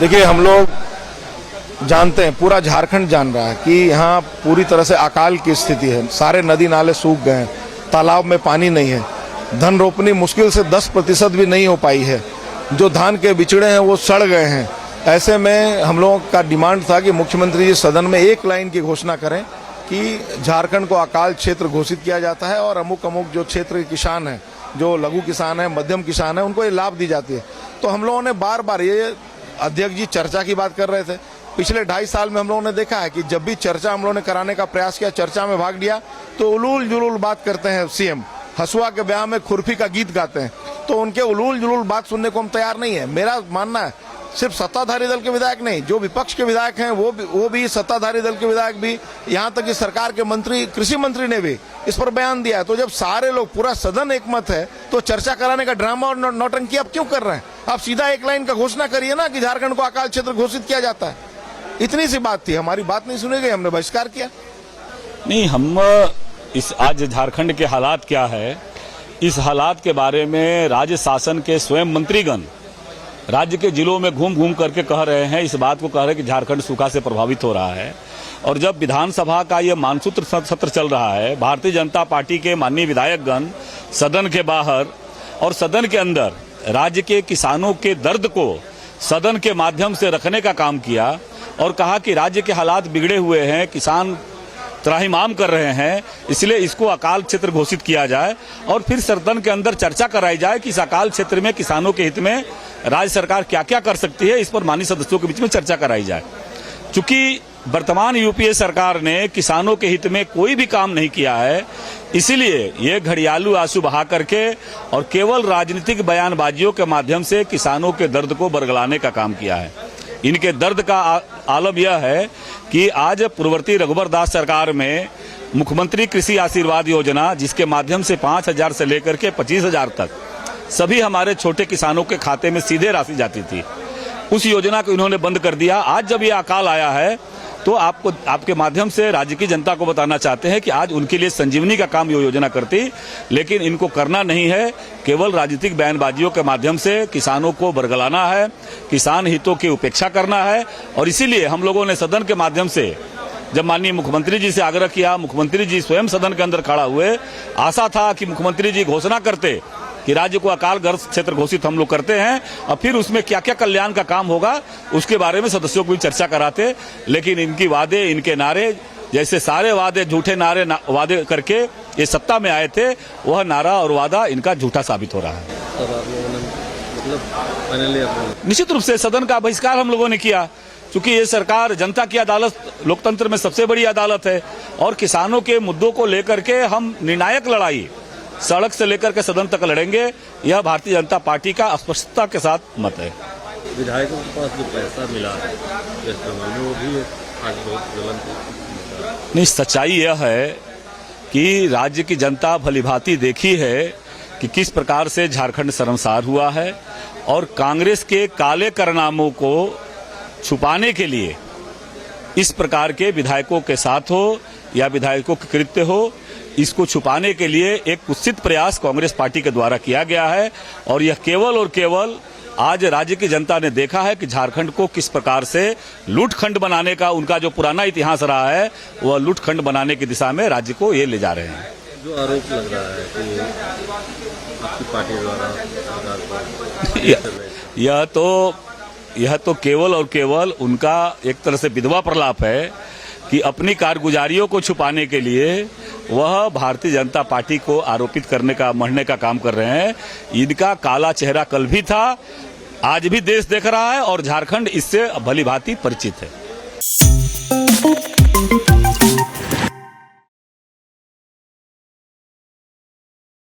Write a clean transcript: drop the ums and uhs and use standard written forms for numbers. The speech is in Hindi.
देखिए, हम लोग जानते हैं, पूरा झारखंड जान रहा है कि यहाँ पूरी तरह से अकाल की स्थिति है। सारे नदी नाले सूख गए हैं, तालाब में पानी नहीं है, धन रोपनी मुश्किल से 10% भी नहीं हो पाई है, जो धान के बिचड़े हैं वो सड़ गए हैं। ऐसे में हम लोगों का डिमांड था कि मुख्यमंत्री जी सदन में एक लाइन की घोषणा करें कि झारखंड को अकाल क्षेत्र घोषित किया जाता है और अमुक अमुक जो क्षेत्र के किसान हैं, जो लघु किसान हैं, मध्यम किसान हैं, उनको ये लाभ दी जाती है। तो हम लोगों ने बार बार, ये अध्यक्ष जी चर्चा की बात कर रहे थे, पिछले 2.5 साल में हम लोगों ने देखा है कि जब भी चर्चा हम लोगों ने कराने का प्रयास किया, चर्चा में भाग लिया तो उलूल जुलूल बात करते हैं सीएम। हसुआ के ब्याह में खुरपी का गीत गाते हैं, तो उनके उलूल जुलूल बात सुनने को हम तैयार नहीं है। मेरा मानना है सिर्फ सत्ताधारी दल के विधायक नहीं, जो विपक्ष के विधायक हैं वो भी सत्ताधारी दल के विधायक भी, यहाँ तक कि सरकार के मंत्री, कृषि मंत्री ने भी इस पर बयान दिया है। तो जब सारे लोग, पूरा सदन एकमत है, तो चर्चा कराने का ड्रामा और नौटंकी आप क्यों कर रहे हैं? आप सीधा एक लाइन का घोषणा करिए ना कि झारखंड को अकाल क्षेत्र घोषित किया जाता है। इतनी सी बात थी, हमारी बात नहीं सुनी गई, हमने बहिष्कार किया। नहीं, हम इस आज झारखंड के हालात क्या है, इस हालात के बारे में राज्य शासन के स्वयं मंत्रीगण राज्य के जिलों में घूम घूम करके कह रहे हैं, इस बात को कह रहे हैं कि झारखंड सूखा से प्रभावित हो रहा है। और जब विधानसभा का ये मानसूत्र सत्र चल रहा है, भारतीय जनता पार्टी के माननीय विधायकगण सदन के बाहर और सदन के अंदर राज्य के किसानों के दर्द को सदन के माध्यम से रखने का काम किया और कहा कि राज्य के हालात बिगड़े हुए हैं, किसान त्राहिमाम कर रहे हैं, इसलिए इसको अकाल क्षेत्र घोषित किया जाए और फिर सदन के अंदर चर्चा कराई जाए कि इस अकाल क्षेत्र में किसानों के हित में राज्य सरकार क्या क्या कर सकती है, इस पर माननीय सदस्यों के बीच में चर्चा कराई जाए। चूंकि वर्तमान यूपीए सरकार ने किसानों के हित में कोई भी काम नहीं किया है, इसीलिए ये घड़ियालू आंसू बहा करके और केवल राजनीतिक बयानबाजियों के माध्यम से किसानों के दर्द को बरगलाने का काम किया है। इनके दर्द का आलम यह है कि आज पूर्ववर्ती रघुवर दास सरकार में मुख्यमंत्री कृषि आशीर्वाद योजना, जिसके माध्यम से 5,000 से लेकर के 25,000 तक सभी हमारे छोटे किसानों के खाते में सीधे राशि जाती थी, उस योजना को इन्होंने बंद कर दिया। आज जब ये अकाल आया है तो आपके माध्यम से राज्य की जनता को बताना चाहते हैं कि आज उनके लिए संजीवनी का काम ये योजना करती, लेकिन इनको करना नहीं है, केवल राजनीतिक बयानबाजियों के माध्यम से किसानों को बरगलाना है, किसान हितों की उपेक्षा करना है। और इसीलिए हम लोगों ने सदन के माध्यम से जब माननीय मुख्यमंत्री जी से आग्रह किया, मुख्यमंत्री जी स्वयं सदन के अंदर खड़ा हुए, आशा था कि मुख्यमंत्री जी घोषणा करते कि राज्य को अकालग्रस्त क्षेत्र घोषित हम लोग करते हैं और फिर उसमें क्या क्या कल्याण का काम होगा उसके बारे में सदस्यों को भी चर्चा कराते। लेकिन इनकी वादे, इनके नारे, जैसे सारे वादे झूठे वादे करके ये सत्ता में आए थे, वह नारा और वादा इनका झूठा साबित हो रहा है। निश्चित रूप से सदन का बहिष्कार हम लोगों ने किया, क्योंकि ये सरकार जनता की अदालत, लोकतंत्र में सबसे बड़ी अदालत है और किसानों के मुद्दों को लेकर के हम निर्णायक लड़ाई सड़क से लेकर के सदन तक लड़ेंगे। यह भारतीय जनता पार्टी का स्पष्टता के साथ मत है। विधायकों के पास जो पैसा मिला है वो भी आज बहुत गलत नहीं, सच्चाई यह है कि राज्य की जनता भलीभांति देखी है कि किस प्रकार से झारखंड शर्मसार हुआ है और कांग्रेस के काले कारनामों को छुपाने के लिए इस प्रकार के विधायकों के साथ हो या विधायकों के कृत्य हो, इसको छुपाने के लिए एक कुत्सित प्रयास कांग्रेस पार्टी के द्वारा किया गया है। और यह केवल और केवल आज राज्य की जनता ने देखा है कि झारखंड को किस प्रकार से लूटखंड बनाने का उनका जो पुराना इतिहास रहा है, वह लूटखंड बनाने की दिशा में राज्य को ये ले जा रहे हैं। जो आरोप लग रहा है कि आपकी पार्टी द्वारा यह तो केवल और केवल उनका एक तरह से विधवा प्रलाप है कि अपनी कारगुजारियों को छुपाने के लिए वह भारतीय जनता पार्टी को आरोपित करने का, मढ़ने का काम कर रहे हैं। इनका काला चेहरा कल भी था, आज भी देश देख रहा है और झारखंड इससे भलीभांति परिचित है।